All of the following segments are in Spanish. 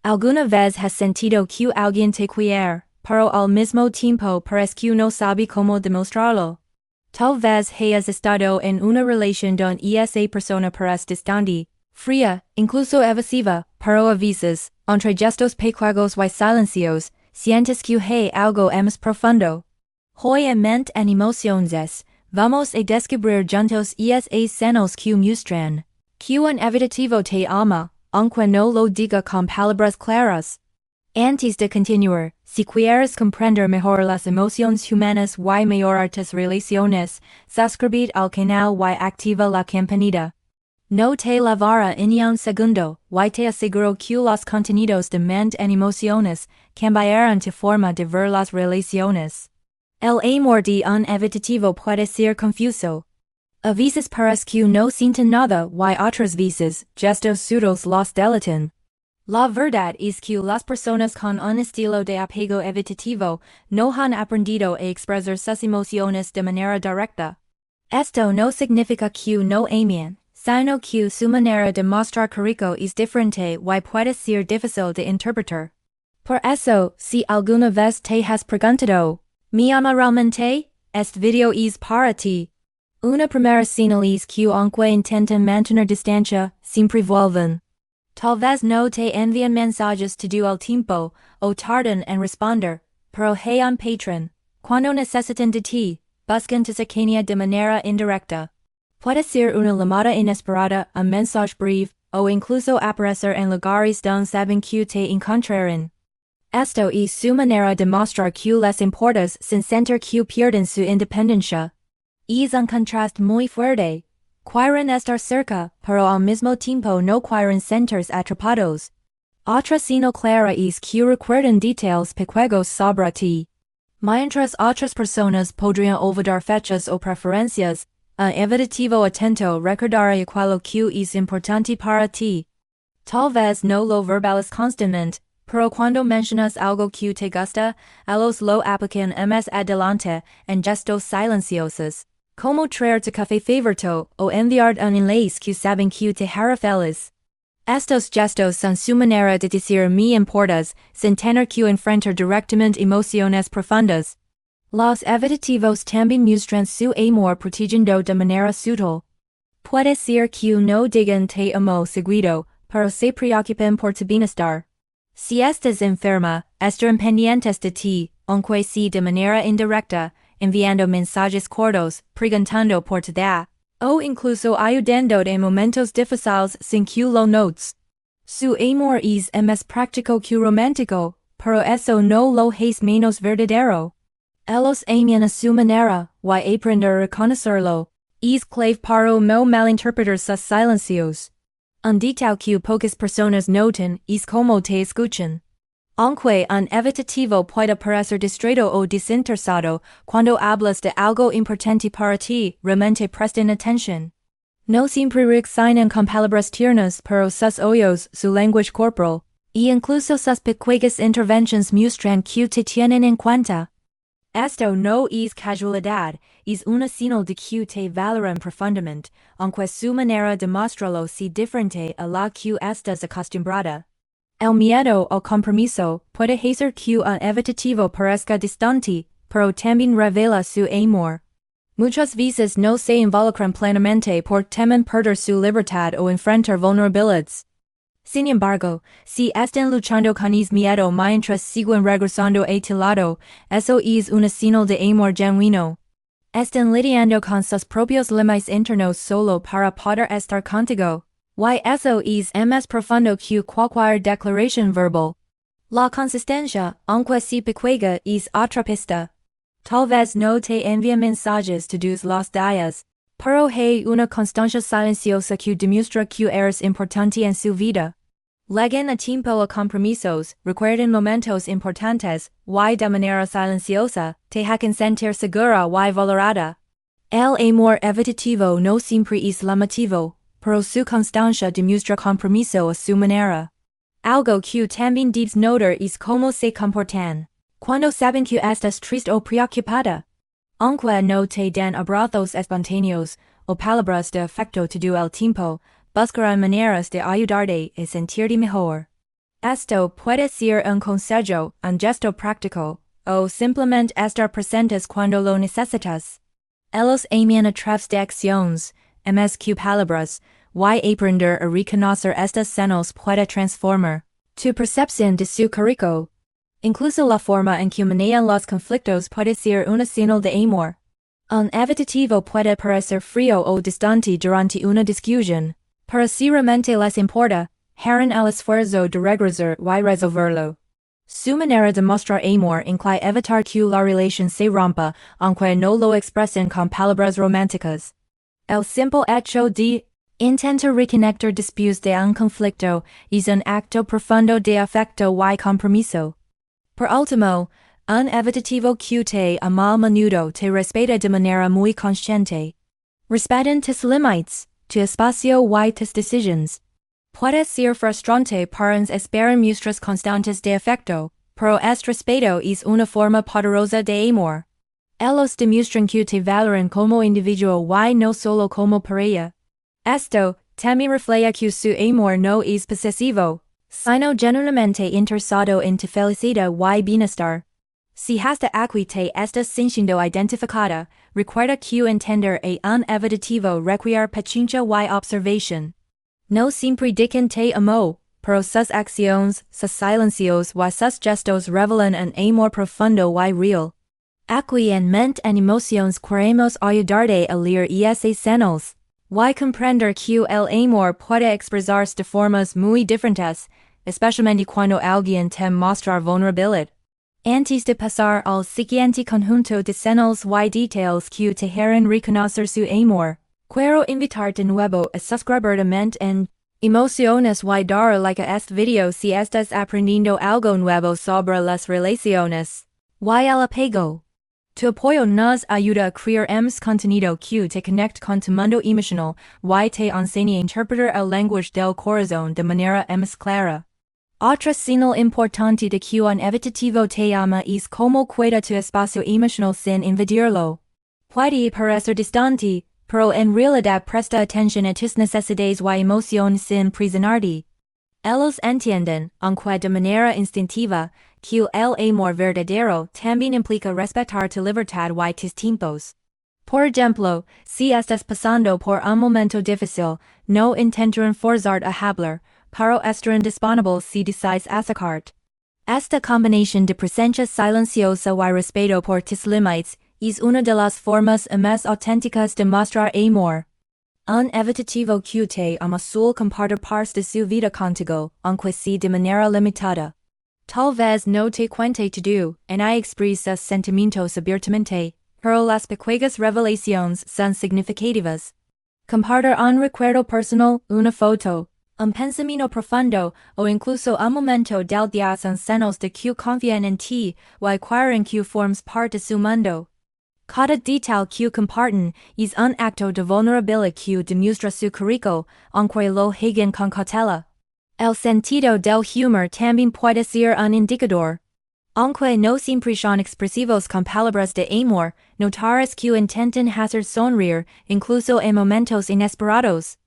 Alguna vez has sentido que alguien te quiere, pero al mismo tiempo parece que no sabe cómo demostrarlo. Tal vez hayas estado en una relación donde esa persona parece distante, fría, incluso evasiva, pero a veces, entre gestos pequeños y silencios, sientes que hay algo más profundo. Hoy en mente en emociones, vamos a descubrir juntos esas señales que muestran que un evitativo te ama, aunque no lo diga con palabras claras. Antes de continuar, si quieres comprender mejor las emociones humanas y mejorar tus relaciones, suscríbete al canal y activa la campanita. No te llevará ni un segundo, y te aseguro que los contenidos de mente en emociones cambiarán tu forma de ver las relaciones. El amor de un evitativo puede ser confuso. A veces parece que no sienten nada y otras veces, gestos sutiles los delatan. La verdad es que las personas con un estilo de apego evitativo no han aprendido a expresar sus emociones de manera directa. Esto no significa que no amen, sino que su manera de mostrar cariño es diferente y puede ser difícil de interpretar. Por eso, si alguna vez te has preguntado, ¿me ama realmente? Este video es para ti. Una primera señal es que aunque intentan mantener distancia, siempre vuelven. Tal vez no te envían mensajes todo el tiempo, o tardan en responder, pero hay un patrón. Cuando necesitan de ti, buscan tu cercanía de manera indirecta. Puede ser una llamada inesperada, un mensaje breve, o incluso aparecer en lugares donde saben que te encontrarán. Esto es su manera de mostrar que les importas sin sentir que pierden su independencia. Es un contraste muy fuerte. Quieren estar cerca, pero al mismo tiempo no quieren sentirse atrapados. Otra señal clara es que recuerdan detalles pequeños sobre ti. Mientras otras personas podrían olvidar fechas o preferencias, un evitativo atento recordará aquello que es importante para ti. Tal vez no lo verbales constantemente, pero cuando mencionas algo que te gusta, ellos lo aplican más adelante en gestos silenciosos, como traer tu café favorito o enviar un enlace que saben que te hará feliz. Estos gestos son su manera de decir me importas, sin tener que enfrentar directamente emociones profundas. Los evitativos también muestran su amor protegiendo de manera sutil. Puede ser que no digan te amo seguido, pero se preocupen por tu bienestar. Si estás enferma, estarán pendientes de ti, aunque sea de manera indirecta, enviando mensajes cortos, preguntando por tu edad, o incluso ayudándote en momentos difíciles sin que lo notes. Su amor es más práctico que romántico, pero eso no lo hace menos verdadero. Ellos aman a su manera, y aprender a reconocerlo. Es clave para no malinterpretar sus silencios. Un detalle que pocas personas notan es cómo te escuchan. Aunque un evitativo puede parecer distraído o desinteresado, cuando hablas de algo importante para ti, realmente prestan atención. No siempre reaccionan con palabras tiernas, pero sus ojos, su lenguaje corporal, y incluso sus pequeñas intervenciones muestran que te tienen en cuenta. Esto no es casualidad, es una señal de que te valoran profundamente, aunque su manera de mostrarlo sea diferente a la que estás acostumbrada. El miedo al compromiso puede hacer que un evitativo parezca distante, pero también revela su amor. Muchas veces no se involucran plenamente por temen perder su libertad o enfrentar vulnerabilidades. Sin embargo, si están luchando con ese miedo mientras siguen regresando a tu lado, eso es una señal de amor genuino. Están lidiando con sus propios límites internos solo para poder estar contigo. Y eso es más profundo que cualquier declaración verbal. La consistencia, aunque sea pequeña, es otra pista. Tal vez no te envían mensajes todos los días, pero hay una constancia silenciosa que demuestra que eres importante en su vida. Llegan a tiempo a compromisos, recuerdan momentos importantes, y de manera silenciosa, te hacen sentir segura y valorada. El amor evitativo no siempre es llamativo, pero su constancia demuestra compromiso a su manera. Algo que también debes notar es cómo se comportan. Cuando saben que estás triste o preocupada. Aunque no te den abrazos espontáneos, o palabras de afecto todo el tiempo, buscarán maneras de ayudarte a sentirte mejor. Esto puede ser un consejo, un gesto práctico, o simplemente estar presentes cuando lo necesitas. Ellos aman a través de acciones, más que palabras, y aprender a reconocer estas señales puede transformar tu percepción de su carico. Incluso la forma en que manejan los conflictos puede ser una señal de amor. Un evitativo puede parecer frío o distante durante una discusión, pero si realmente les importa, harán el esfuerzo de regresar y resolverlo. Su manera de mostrar amor incluye evitar que la relación se rompa, aunque no lo expresen con palabras románticas. El simple hecho de intentar reconectar después de un conflicto es un acto profundo de afecto y compromiso. Por último, un evitativo que te ama a menudo te respeta de manera muy consciente. Respetan tus límites, tu espacio y tus decisiones. Puede ser frustrante para uns esperar muestras constantes de afecto, pero este respeto es una forma poderosa de amor. Ellos demuestran que te valoran como individuo y no solo como pareja. Esto también refleja que su amor no es posesivo, sino genuinamente interesado en tu felicidad y bienestar. Si hasta aquí te estás sintiendo identificada, recuerda que entender a un evitativo requiere paciencia y observación. No siempre dicen te amo, pero sus acciones, sus silencios y sus gestos revelan un amor profundo y real. Aquí en mente en emociones queremos ayudarte a leer esas señales, y comprender que el amor puede expresarse de formas muy diferentes, especialmente cuando alguien te muestra vulnerabilidad. Antes de pasar al siguiente conjunto de señales y detalles que te harán reconocer su amor, quiero invitarte de nuevo a suscribirte en Emociones y dar like a este video si estás aprendiendo algo nuevo sobre las relaciones y el apego. Tu apoyo nos ayuda a crear más contenido que te conecta con tu mundo emocional y te enseña a interpretar el lenguaje del corazón de manera más clara. Otra señal importante de que un evitativo te ama es cómo cuida tu espacio emocional sin invadirlo. Puede parecer distante, pero en realidad presta atención a tus necesidades y emociones sin presionarte. Ellos entienden, aunque de manera instintiva, que el amor verdadero también implica respetar tu libertad y tus tiempos. Por ejemplo, si estás pasando por un momento difícil, no intentarán forzarte a hablar, pero estarán disponibles si decides acercarte. Esta combinación de presencia silenciosa y respeto por tus límites es una de las formas más auténticas de mostrar amor. Un evitativo que te ama suele compartir partes de su vida contigo, aunque sea de manera limitada. Tal vez no te cuente todo, y expresa sentimientos abiertamente, pero las pequeñas revelaciones son significativas. Compartir un recuerdo personal, una foto, un pensamiento profundo, o incluso un momento del día son señales de que confían en ti, y quieren que formes parte de su mundo. Cada detalle que comparten es un acto de vulnerabilidad que demuestra su carico, aunque lo hagan con cautela. El sentido del humor también puede ser un indicador. Aunque no siempre son expresivos con palabras de amor, notarás que intentan hacer sonreír, incluso en momentos inesperados.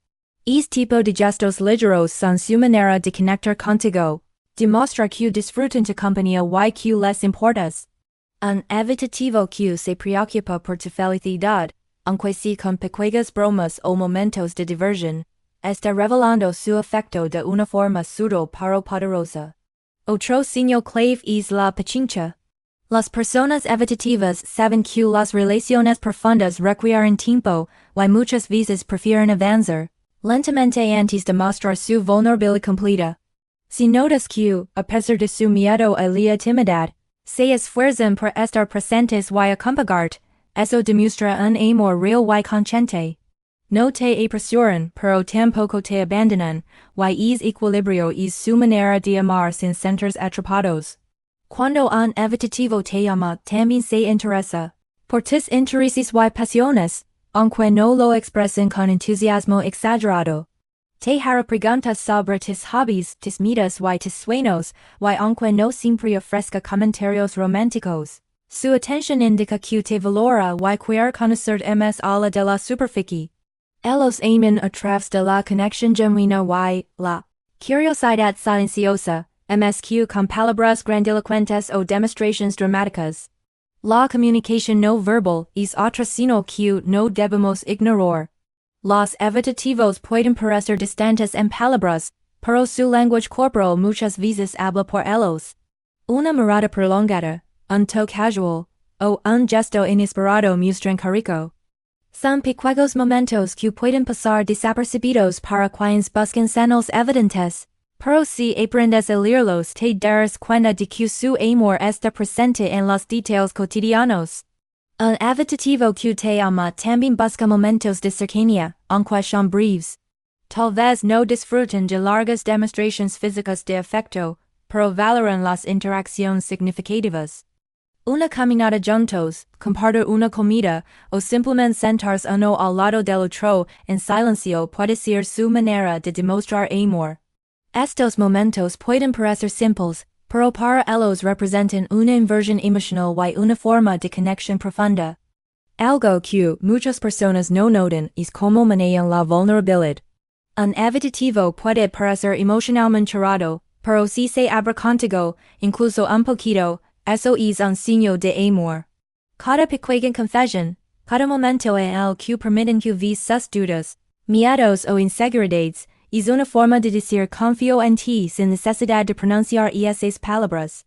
Este tipo de gestos ligeros son su manera de conectar contigo, demostrar que disfrutan tu compañía y que les importas. Un evitativo que se preocupa por tu felicidad, aunque sea con pequeñas bromas o momentos de diversión, está revelando su afecto de una forma sutil pero poderosa. Otro signo clave es la paciencia. Las personas evitativas saben que las relaciones profundas requieren tiempo, y muchas veces prefieren avanzar lentamente antes de mostrar su vulnerabilidad completa. Si notas que, a pesar de su miedo a la timidez, se esfuerzan por estar presentes y acompañarte, eso demuestra un amor real y consciente. No te apresuran, pero tampoco te abandonan, y es equilibrio es su manera de amar sin sentirse atrapados. Cuando un evitativo te ama, también se interesa por tus intereses y pasiones, aunque no lo expresen con entusiasmo exagerado. Te hará preguntas sobre tus hobbies, tus metas y tus sueños, y aunque no siempre ofrezca comentarios románticos, su atención indica que te valora y quiere conocer más allá de la superficie. Ellos aman a través de la conexión genuina y la curiosidad silenciosa, MSQ con palabras grandilocuentes o demostraciones dramáticas. La comunicación no verbal es otra sino que no debemos ignorar. Los evitativos pueden parecer distantes en palabras, pero su lenguaje corporal muchas veces habla por ellos. Una mirada prolongada, un toque casual, o un gesto inesperado muestran cariño. Son pequeños momentos que pueden pasar desapercibidos para quienes buscan señales evidentes, pero si aprendes a leerlos te darás cuenta de que su amor está presente en los detalles cotidianos. Un evitativo que te ama también busca momentos de cercanía, aunque son breves. Tal vez no disfruten de largas demostraciones físicas de afecto, pero valoran las interacciones significativas. Una caminata juntos, compartir una comida, o simplemente sentarse uno al lado del otro en silencio puede ser su manera de demostrar amor. Estos momentos pueden parecer simples, pero para ellos representan una inversión emocional y una forma de conexión profunda. Algo que muchas personas no notan es cómo manejan la vulnerabilidad. Un evitativo puede parecer emocionalmente cerrado, pero si se abre contigo, incluso un poquito, eso es un signo de amor. Cada pequeña confesión, cada momento en el que permiten que ves sus dudas, miedos o inseguridades, es una forma de decir confío en ti sin necesidad de pronunciar esas palabras.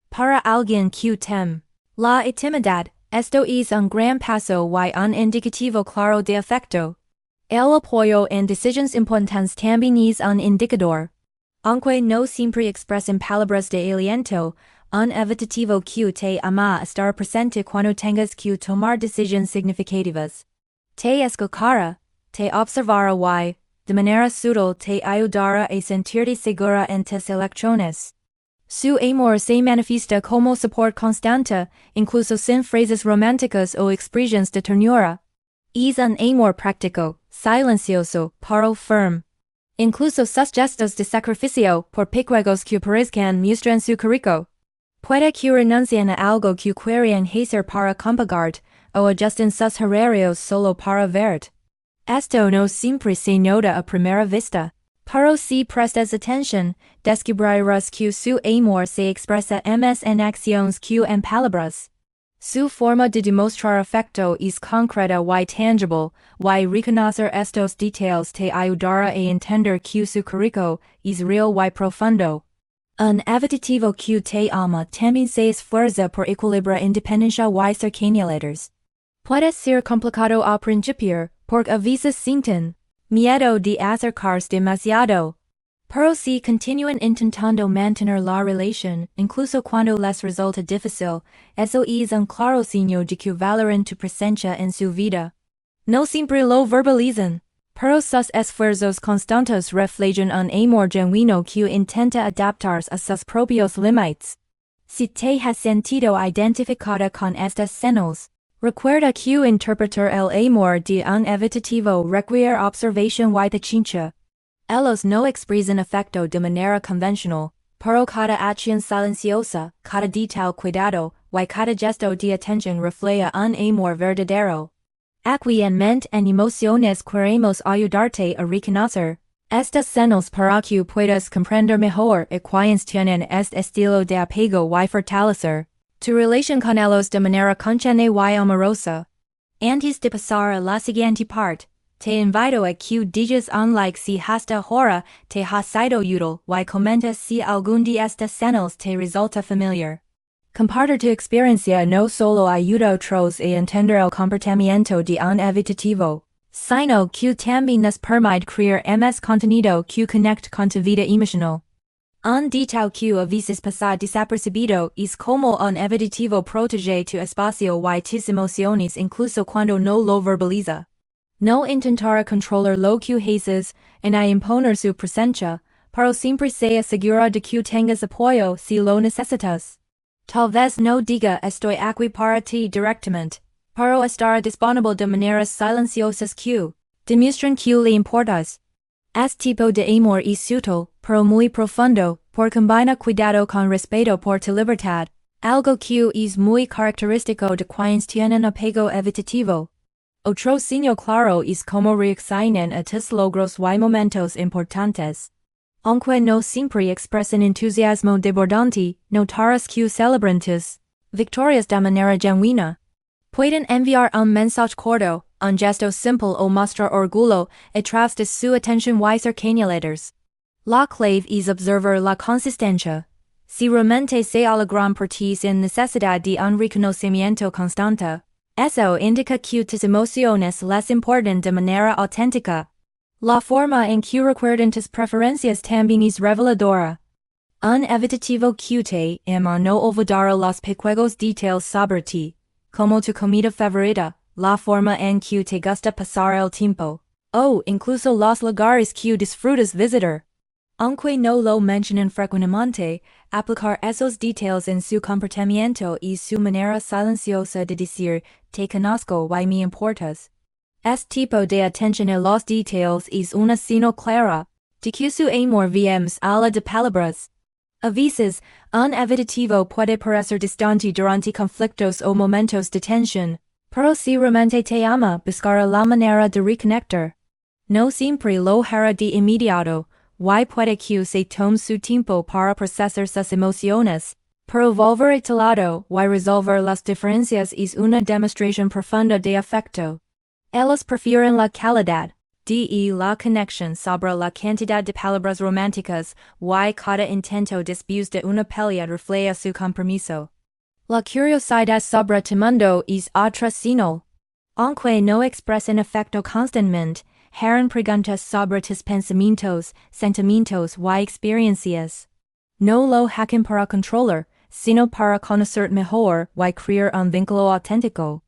Para alguien que tem la intimidad, esto es un gran paso y un indicativo claro de afecto. El apoyo en decisiones importantes también es un indicador. Aunque no siempre expresen palabras de aliento, un evitativo que te ama estar presente cuando tengas que tomar decisiones significativas. Te escuchará, te observará y, de manera sutil te ayudará a sentirte segura en tus elecciones. Su amor se manifiesta como support constante, incluso sin frases románticas o expresiones de ternura. Es un amor práctico, silencioso, pero firme. Incluso sus gestos de sacrificio por pequeños que parezcan muestran su cariño. Puede que renuncien a algo que querían hacer para compagarte, o ajusten sus horarios solo para verte. Esto no siempre se nota a primera vista, pero si prestas atención, descubrirás que su amor se expresa más en acciones que en palabras. Su forma de demostrar afecto es concreta y tangible, y reconocer estos detalles te ayudará a entender que su cariño es real y profundo. Un evitativo que te ama también se esfuerza por equilibrar independencia y cercanía. Puede ser complicado al principio, porque a veces sienten miedo de acercarse demasiado. Pero si continúan intentando mantener la relación, incluso cuando les resulta difícil, eso es un claro signo de que valoran tu presencia en su vida. No siempre lo verbalizan, pero sus esfuerzos constantes reflejan un amor genuino que intenta adaptarse a sus propios límites. Si te has sentido identificada con estas señales, recuerda que interpretar el amor de un evitativo requiere observación y paciencia. Ellos no expresan afecto de manera convencional, pero cada acción silenciosa, cada detalle cuidado, y cada gesto de atención refleja un amor verdadero. Aquí en mente en emociones queremos ayudarte a reconocer estas señales para que puedas comprender mejor a quienes tienen este estilo de apego y fortalecer tu relación con ellos de manera consciente y amorosa. Antes de pasar a la siguiente parte, te invito a que digas un like si hasta ahora te ha sido útil y comentes si algún de estas señales te resulta familiar. Compartir tu experiencia no solo ayuda a otros a entender el comportamiento de un evitativo, sino que también nos permite crear más contenido que conecte con tu vida emocional. Un detalle que a veces pasa desapercibido es como un evitativo protege tu espacio y tus emociones incluso cuando no lo verbaliza. No intentará controlar lo que haces, ni imponer su presencia, pero siempre se asegura de que tengas apoyo si lo necesitas. Tal vez no diga estoy aquí para ti directamente, pero estará disponible de maneras silenciosas que demuestran que le importas. Este tipo de amor es sutil, pero muy profundo, por combina cuidado con respeto por tu libertad, algo que es muy característico de quienes tienen apego evitativo. Otro signo claro es cómo reaccionan a tus logros y momentos importantes. aunque no siempre expresan entusiasmo desbordante, notaras que celebrantes victorias de manera genuina. Pueden enviar un mensaje corto, un gesto simple o mostrar orgullo a través de su atención y señales. La clave es observar la consistencia. Si realmente se alegran por ti sin necesidad de un reconocimiento constante, eso indica que tus emociones les importan de manera auténtica. La forma en que recuerdan tus preferencias también es reveladora. Un evitativo que te ama no olvidará los pequeños detalles sobre ti, como tu comida favorita, la forma en que te gusta pasar el tiempo, o incluso los lugares que disfrutas visitar. Aunque no lo mencionan frecuentemente, aplicar esos detalles en su comportamiento y su manera silenciosa de decir, te conozco y me importas. Este tipo de atención a los detalles es una señal clara de que su amor vemos a la de palabras. A veces, un evitativo puede parecer distante durante conflictos o momentos de tensión, pero si realmente te ama, buscará la manera de reconectar. No siempre lo hará de inmediato, y puede que se tome su tiempo para procesar sus emociones, pero volver a tu lado y resolver las diferencias es una demostración profunda de afecto. Ellos prefieren la calidad de la conexión sobre la cantidad de palabras románticas, y cada intento después de una pelea refleja su compromiso. La curiosidad sobre tu mundo es otra señal. Aunque no expresan afecto constantemente, harán preguntas sobre tus pensamientos, sentimientos y experiencias. No lo hacen para controlar, sino para conocer mejor y crear un vínculo auténtico.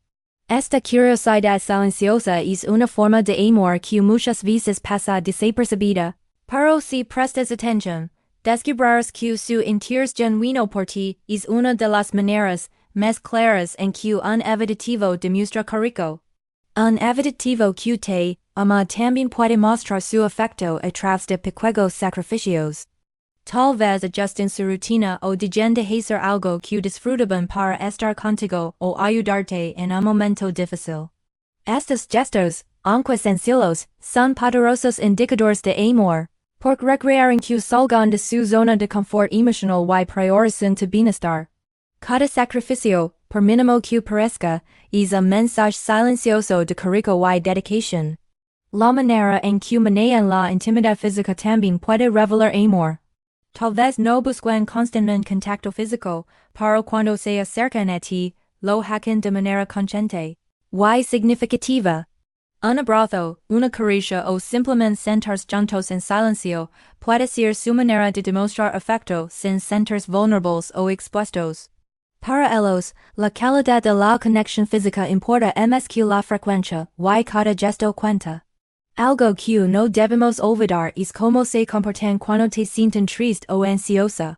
Esta curiosidad silenciosa es una forma de amor que muchas veces pasa desapercibida, pero si prestas atención, descubrirás que su interés genuino por ti es una de las maneras más claras en que un evitativo demuestra cariño. Un evitativo que te ama también puede mostrar su afecto a través de pequeños sacrificios. Tal vez ajusten su rutina o dejen de hacer algo que disfrutaban para estar contigo o ayudarte en un momento difícil. Estos gestos, aunque sencillos, son poderosos indicadores de amor, porque requieren que salgan de su zona de confort emocional y priorizan tu bienestar. Cada sacrificio, por mínimo que parezca, es un mensaje silencioso de cariño y dedicación. La manera en que manejan la intimidad física también puede revelar amor. Tal vez no busquen constantemente contacto físico, pero cuando se acercan a ti, lo hacen de manera consciente y significativa. Un abrazo, una caricia o simplemente sentarse juntos en silencio puede ser su manera de demostrar afecto sin sentirse vulnerables o expuestos. Para ellos, la calidad de la conexión física importa más que la frecuencia y cada gesto cuenta. Algo que no debemos olvidar es cómo se comportan cuando te sienten triste o ansiosa.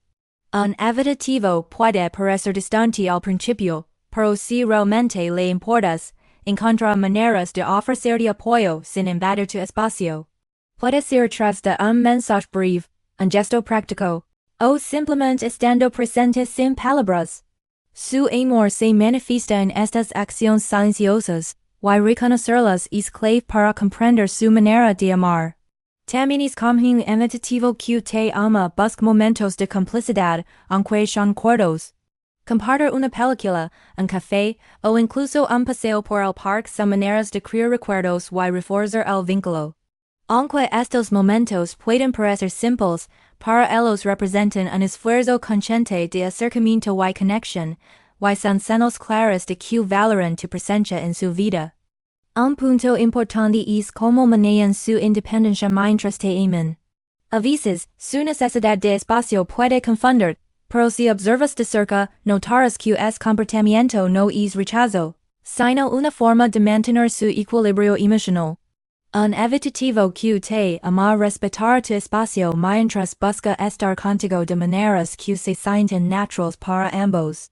Un evitativo puede parecer distante al principio, pero si realmente le importas, encontrará maneras de ofrecerte apoyo sin invadir tu espacio. Puede ser tras de un mensaje breve, un gesto práctico, o simplemente estando presente sin palabras. Su amor se manifiesta en estas acciones silenciosas, y reconocerlas es clave para comprender su manera de amar. También es común evitativo que te ama busca momentos de complicidad, aunque son cortos. Compartir una película, un café, o incluso un paseo por el parque son maneras de crear recuerdos y reforzar el vínculo. Aunque estos momentos pueden parecer simples, para ellos representan un esfuerzo consciente de acercamiento y conexión, y son señales claras de que valoran tu presencia en su vida. Un punto importante es cómo manejan su independencia mientras te aman. A veces, su necesidad de espacio puede confundir, pero si observas de cerca, notarás que ese comportamiento no es rechazo, sino una forma de mantener su equilibrio emocional. Un evitativo que te ama respetar tu espacio mientras busca estar contigo de maneras que se sienten naturales para ambos.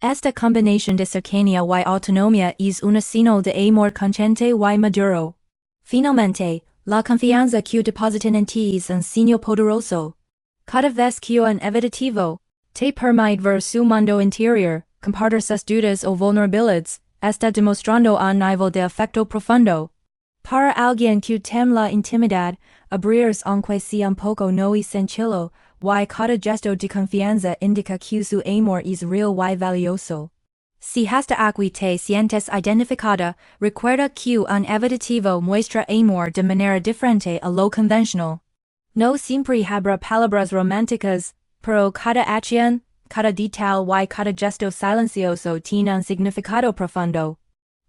Esta combinación de cercanía y autonomía es una señal de amor consciente y maduro. Finalmente, la confianza que depositan en ti es un signo poderoso. Cada vez que un evitativo te permite ver su mundo interior, compartir sus dudas o vulnerabilidades, está demostrando un nivel de afecto profundo. Para alguien que teme la intimidad, abrirse aunque sea un poco no es sencillo, y cada gesto de confianza indica que su amor es real y valioso. Si hasta aquí te sientes identificada, recuerda que un evitativo muestra amor de manera diferente a lo convencional. No siempre habrá palabras románticas, pero cada acción, cada detalle y cada gesto silencioso tiene un significado profundo.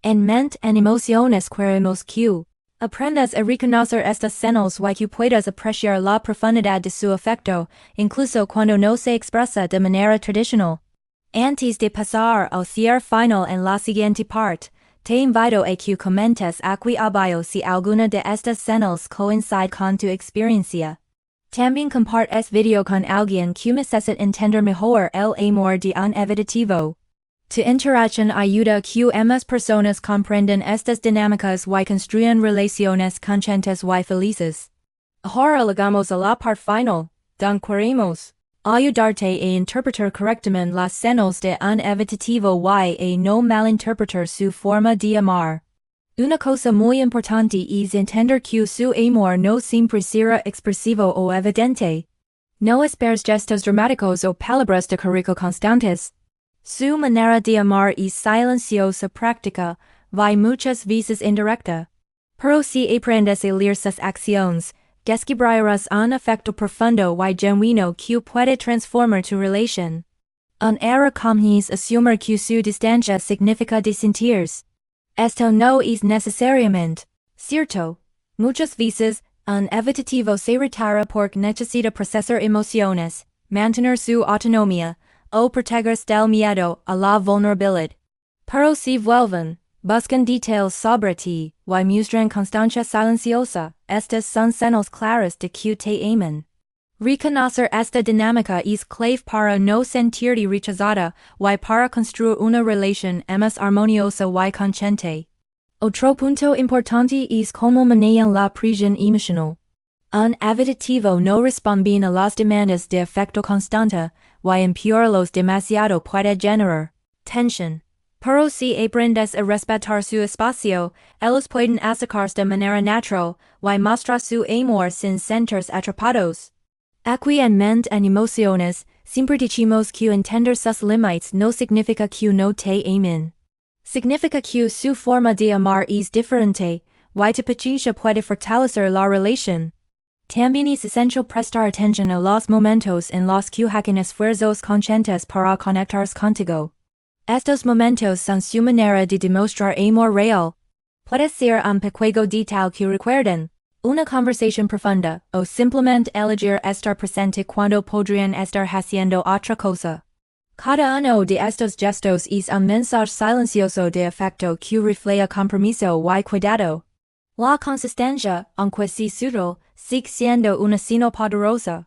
En mente en emociones queremos que aprendas a reconocer estas señales y que puedas apreciar la profundidad de su afecto, incluso cuando no se expresa de manera tradicional. Antes de pasar al cierre final en la siguiente parte, te invito a que comentes aquí abajo si alguna de estas señales coincide con tu experiencia. También compartes video con alguien que necesita entender mejor el amor de un evitativo. Tu interacción ayuda a que ambas personas comprendan estas dinámicas y construyan relaciones conscientes y felices. Ahora llegamos a la parte final, donde queremos ayudarte a interpretar correctamente las señales de un evitativo y a no malinterpretar su forma de amar. Una cosa muy importante es entender que su amor no siempre será expresivo o evidente. No esperes gestos dramáticos o palabras de cariño constantes. Su manera de amar es silenciosa práctica, y muchas veces indirecta. Pero si aprendes a leer sus acciones, descubrirás un afecto profundo y genuino que puede transformar tu relación. Un error común es asumir que su distancia significa disentir. Esto no es necesariamente cierto. Muchas veces, un evitativo se retira porque necesita procesar emociones, mantener su autonomía, o protegerse del miedo a la vulnerabilidad. Pero si vuelven, buscan detalles sobre ti, y muestran constancia silenciosa, estas son señales claras de que te aman. Reconocer esta dinámica es clave para no sentirte rechazada y para construir una relación más armoniosa y consciente. Otro punto importante es cómo manejan la presión emocional. Un evitativo no responde bien a las demandas de afecto constante, y empeorarlos demasiado puede generar tensión. Pero si aprendes a respetar su espacio, ellos pueden acercarse de manera natural, y mostrar su amor sin sentirse atrapados. Aquí en mente en emociones, siempre decimos que entender sus límites no significa que no te amen. Significa que su forma de amar es diferente, y tu paciencia puede fortalecer la relación. También es esencial prestar atención a los momentos en los que hacen esfuerzos conscientes para conectarse contigo. Estos momentos son su manera de demostrar amor real. Puede ser un pequeño detalle que recuerden, una conversación profunda, o simplemente elegir estar presente cuando podrían estar haciendo otra cosa. Cada uno de estos gestos es un mensaje silencioso de afecto que refleja compromiso y cuidado. La consistencia, aunque sea sutil, sigue siendo una señal poderosa.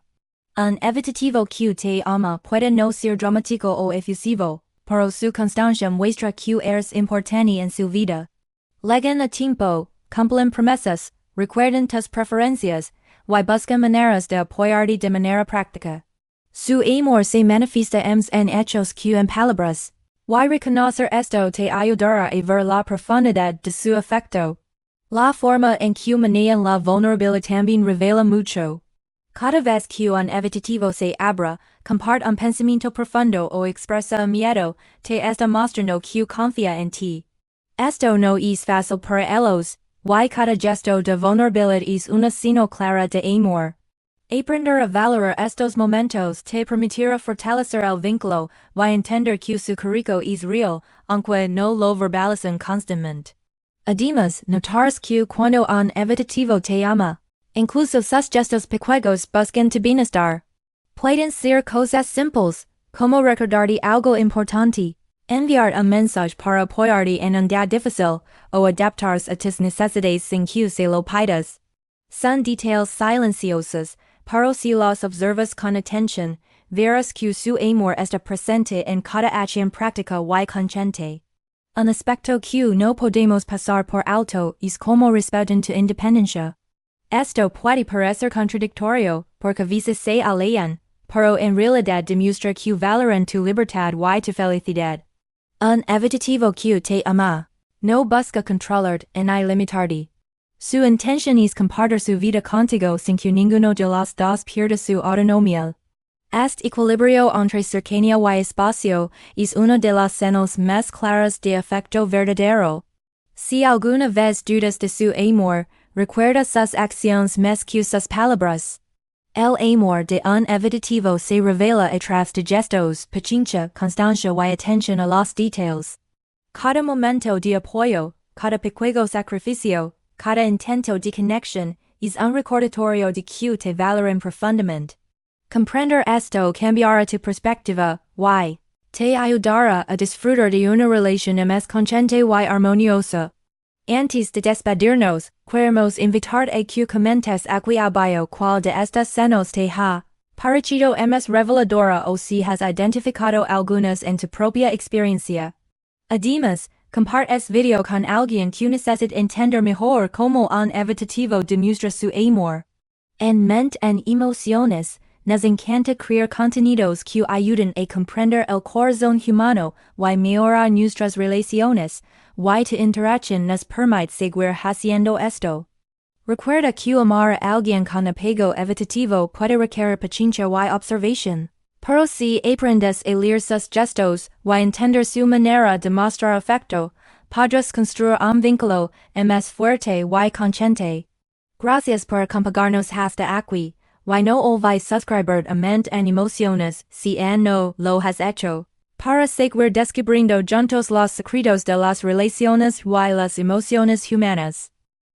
Un evitativo que te ama puede no ser dramático o efusivo, pero su constancia muestra que eres importante en su vida. Llegan a tiempo, cumplen promesas, recuerdan tus preferencias, y buscan maneras de apoyarte de manera práctica. Su amor se manifiesta más en hechos que en palabras, y reconocer esto te ayudará a ver la profundidad de su afecto. La forma en que manejan la vulnerabilidad también revela mucho. Cada vez que un evitativo se abre, comparte un pensamiento profundo o expresa un miedo, te está mostrando que confía en ti. Esto no es fácil para ellos, y cada gesto de vulnerabilidad es una señal clara de amor. Aprender a valorar estos momentos te permitirá fortalecer el vínculo y entender que su cariño es real, aunque no lo verbalizan constantemente. Además, notarás que cuando un evitativo te ama, incluso sus gestos pequeños buscan tu bienestar. Pueden ser cosas simples, como recordarte algo importante, enviar un mensaje para apoyarte en un día difícil, o adaptarse a tus necesidades sin que se lo pidas. Son detalles silenciosos, pero si los observas con atención, verás que su amor está presente en cada acción práctica y consciente. Un aspecto que no podemos pasar por alto es cómo respetan tu independencia. Esto puede parecer contradictorio, porque a veces se alejan, pero en realidad demuestra que valoran tu libertad y tu felicidad. Un evitativo que te ama no busca controlarte ni limitarte. Su intención es compartir su vida contigo sin que ninguno de los dos pierda su autonomía. Este equilibrio entre cercanía y espacio es uno de las señales más claras de afecto verdadero. Si alguna vez dudas de su amor, recuerda sus acciones más que sus palabras. El amor de un evitativo se revela a través de gestos, paciencia, constancia y atención a los detalles. Cada momento de apoyo, cada pequeño sacrificio, cada intento de conexión, es un recordatorio de que te valoran profundamente. Comprender esto cambiará tu perspectiva, y te ayudará a disfrutar de una relación más consciente y armoniosa. Antes de despedirnos, queremos invitar a que comentes aquí abajo cuál de estas señales te ha parecido más reveladora o si has identificado algunas en tu propia experiencia. Además, comparte este video con alguien que necesita entender mejor cómo un evitativo demuestra su amor. En mente en emociones, nos encanta crear contenidos que ayuden a comprender el corazón humano y mejorar nuestras relaciones, y tu interacción nos permite seguir haciendo esto. Recuerda que amar a alguien con apego evitativo puede requerir paciencia y observación. Pero si aprendes a leer sus gestos y entender su manera de mostrar afecto, podrás construir un vínculo más fuerte y consciente. Gracias por acompañarnos hasta aquí, y no olvides suscribir a Mente en Emociones si aún no lo has hecho, para seguir descubriendo juntos los secretos de las relaciones y las emociones humanas.